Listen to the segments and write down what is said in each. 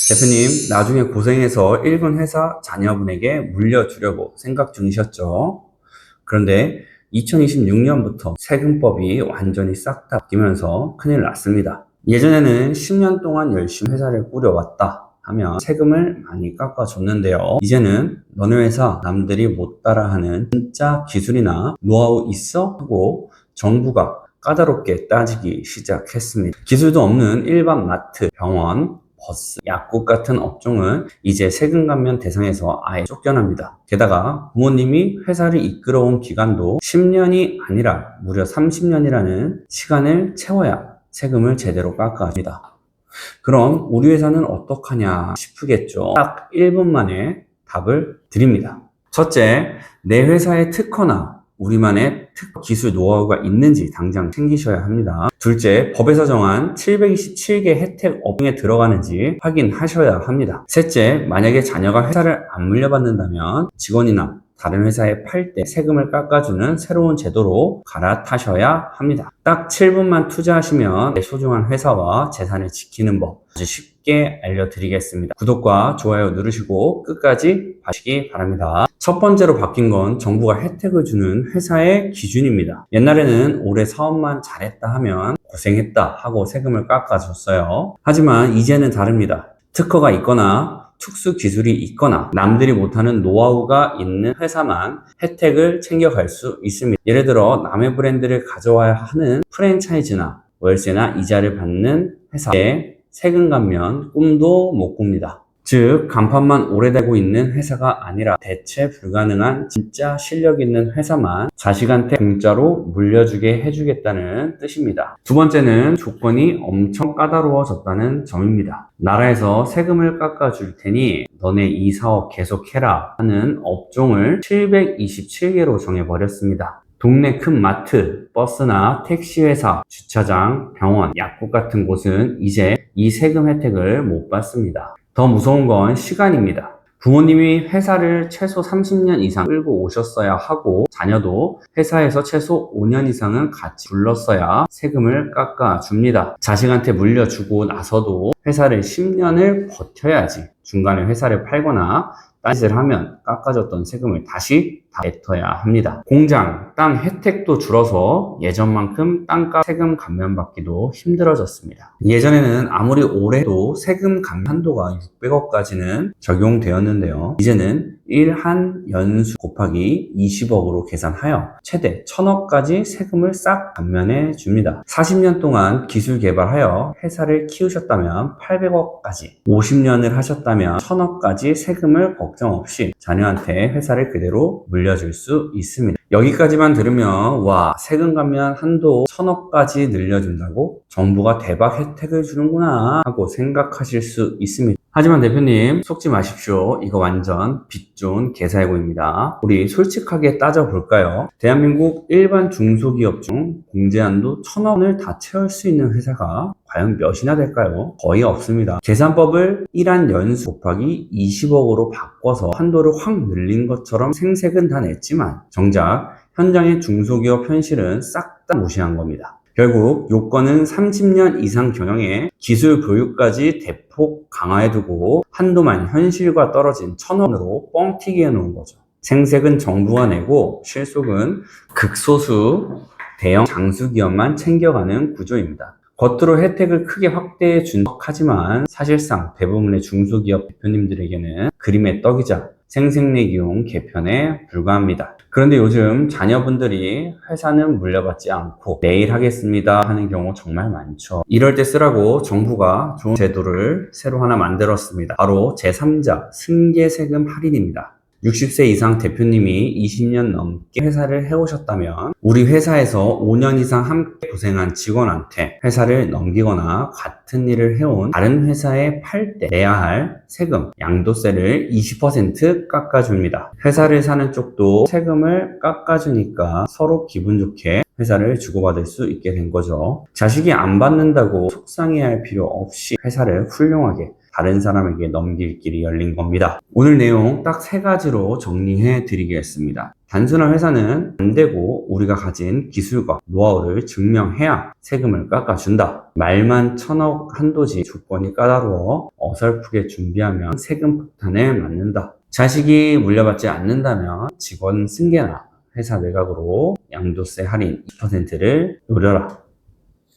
대표님, 나중에 고생해서 일본 회사 자녀분에게 물려주려고 생각 중이셨죠? 그런데 2026년부터 세금법이 완전히 싹 다 바뀌면서 큰일 났습니다. 예전에는 10년 동안 열심히 회사를 꾸려왔다 하면 세금을 많이 깎아줬는데요. 이제는 너네 회사 남들이 못 따라하는 진짜 기술이나 노하우 있어? 하고 정부가 까다롭게 따지기 시작했습니다. 기술도 없는 일반 마트, 병원, 버스, 약국 같은 업종은 이제 세금 감면 대상에서 아예 쫓겨납니다. 게다가 부모님이 회사를 이끌어온 기간도 10년이 아니라 무려 30년이라는 시간을 채워야 세금을 제대로 깎아줍니다. 그럼 우리 회사는 어떡하냐 싶으겠죠. 딱 1분 만에 답을 드립니다. 첫째, 내 회사의 특허나 우리만의 특허 기술 노하우가 있는지 당장 챙기셔야 합니다. 둘째, 법에서 정한 727개 혜택 업종에 들어가는지 확인하셔야 합니다. 셋째, 만약에 자녀가 회사를 안 물려받는다면 직원이나 다른 회사에 팔 때 세금을 깎아주는 새로운 제도로 갈아타셔야 합니다. 딱 7분만 투자하시면 내 소중한 회사와 재산을 지키는 법 아주 쉽게 알려드리겠습니다. 구독과 좋아요 누르시고 끝까지 봐주시기 바랍니다. 첫 번째로 바뀐 건 정부가 혜택을 주는 회사의 기준입니다. 옛날에는 올해 사업만 잘했다 하면 고생했다 하고 세금을 깎아줬어요. 하지만 이제는 다릅니다. 특허가 있거나 특수 기술이 있거나 남들이 못하는 노하우가 있는 회사만 혜택을 챙겨갈 수 있습니다. 예를 들어 남의 브랜드를 가져와야 하는 프랜차이즈나 월세나 이자를 받는 회사에 세금 감면 꿈도 못 꿉니다. 즉 간판만 오래 달고 있는 회사가 아니라 대체 불가능한 진짜 실력 있는 회사만 자식한테 공짜로 물려주게 해주겠다는 뜻입니다. 두 번째는 조건이 엄청 까다로워졌다는 점입니다. 나라에서 세금을 깎아줄 테니 너네 이 사업 계속해라 하는 업종을 727개로 정해버렸습니다. 동네 큰 마트, 버스나 택시회사, 주차장, 병원, 약국 같은 곳은 이제 이 세금 혜택을 못 받습니다. 더 무서운 건 시간입니다. 부모님이 회사를 최소 30년 이상 끌고 오셨어야 하고 자녀도 회사에서 최소 5년 이상은 같이 불렀어야 세금을 깎아줍니다. 자식한테 물려주고 나서도 회사를 10년을 버텨야지 중간에 회사를 팔거나 딴짓을 하면 깎아줬던 세금을 다시 다 뱉어야 합니다. 공장, 땅 혜택도 줄어서 예전만큼 땅값 세금 감면받기도 힘들어졌습니다. 예전에는 아무리 오래 해도 세금 감면 한도가 600억까지는 적용되었는데요. 이제는 1한 연수 곱하기 20억으로 계산하여 최대 1000억까지 세금을 싹 감면해 줍니다. 40년 동안 기술 개발하여 회사를 키우셨다면 800억까지, 50년을 하셨다면 1000억까지 세금을 걱정 없이 자녀한테 회사를 그대로 물려줄 수 있습니다. 여기까지만 들으면 와, 세금 감면 한도 1000억까지 늘려준다고? 정부가 대박 혜택을 주는구나 하고 생각하실 수 있습니다. 하지만 대표님 속지 마십시오. 이거 완전 빚 좋은 개사해고입니다. 우리 솔직하게 따져볼까요? 대한민국 일반 중소기업 중 공제한도 1000억을 다 채울 수 있는 회사가 과연 몇이나 될까요? 거의 없습니다. 계산법을 1한 연수 곱하기 20억으로 바꿔서 한도를 확 늘린 것처럼 생색은 다 냈지만 정작 현장의 중소기업 현실은 싹 다 무시한 겁니다. 결국 요건은 30년 이상 경영에 기술 교육까지 대폭 강화해두고 한도만 현실과 떨어진 1000억으로 뻥튀기 해놓은 거죠. 생색은 정부가 내고 실속은 극소수 대형 장수기업만 챙겨가는 구조입니다. 겉으로 혜택을 크게 확대해 준 척하지만 사실상 대부분의 중소기업 대표님들에게는 그림의 떡이자 생색내기용 개편에 불과합니다. 그런데 요즘 자녀분들이 회사는 물려받지 않고 내일 하겠습니다 하는 경우 정말 많죠. 이럴 때 쓰라고 정부가 좋은 제도를 새로 하나 만들었습니다. 바로 제3자 승계세금 할인입니다. 60세 이상 대표님이 20년 넘게 회사를 해오셨다면 우리 회사에서 5년 이상 함께 고생한 직원한테 회사를 넘기거나 같은 일을 해온 다른 회사에 팔 때 내야 할 세금, 양도세를 20% 깎아줍니다. 회사를 사는 쪽도 세금을 깎아주니까 서로 기분 좋게 회사를 주고받을 수 있게 된 거죠. 자식이 안 받는다고 속상해할 필요 없이 회사를 훌륭하게 다른 사람에게 넘길 길이 열린 겁니다. 오늘 내용 딱 3가지로 정리해 드리겠습니다. 단순한 회사는 안 되고 우리가 가진 기술과 노하우를 증명해야 세금을 깎아준다. 말만 1000억 한도지 조건이 까다로워 어설프게 준비하면 세금 폭탄에 맞는다. 자식이 물려받지 않는다면 직원 승계나 회사 내각으로 양도세 할인 20%를 노려라.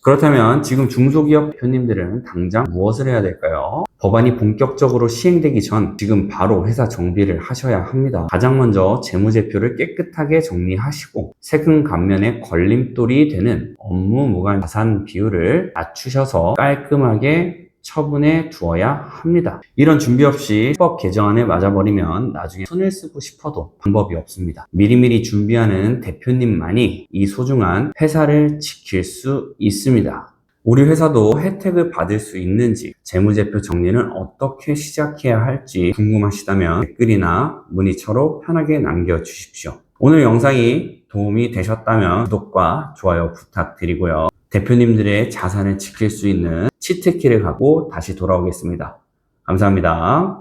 그렇다면 지금 중소기업 대표님들은 당장 무엇을 해야 될까요? 법안이 본격적으로 시행되기 전 지금 바로 회사 정비를 하셔야 합니다. 가장 먼저 재무제표를 깨끗하게 정리하시고 세금 감면에 걸림돌이 되는 업무 무관 자산 비율을 낮추셔서 깔끔하게 처분해 두어야 합니다. 이런 준비 없이 법 개정안을 맞아버리면 나중에 손을 쓰고 싶어도 방법이 없습니다. 미리미리 준비하는 대표님만이 이 소중한 회사를 지킬 수 있습니다. 우리 회사도 혜택을 받을 수 있는지, 재무제표 정리는 어떻게 시작해야 할지 궁금하시다면 댓글이나 문의처로 편하게 남겨주십시오. 오늘 영상이 도움이 되셨다면 구독과 좋아요 부탁드리고요. 대표님들의 자산을 지킬 수 있는 치트키를 갖고 다시 돌아오겠습니다. 감사합니다.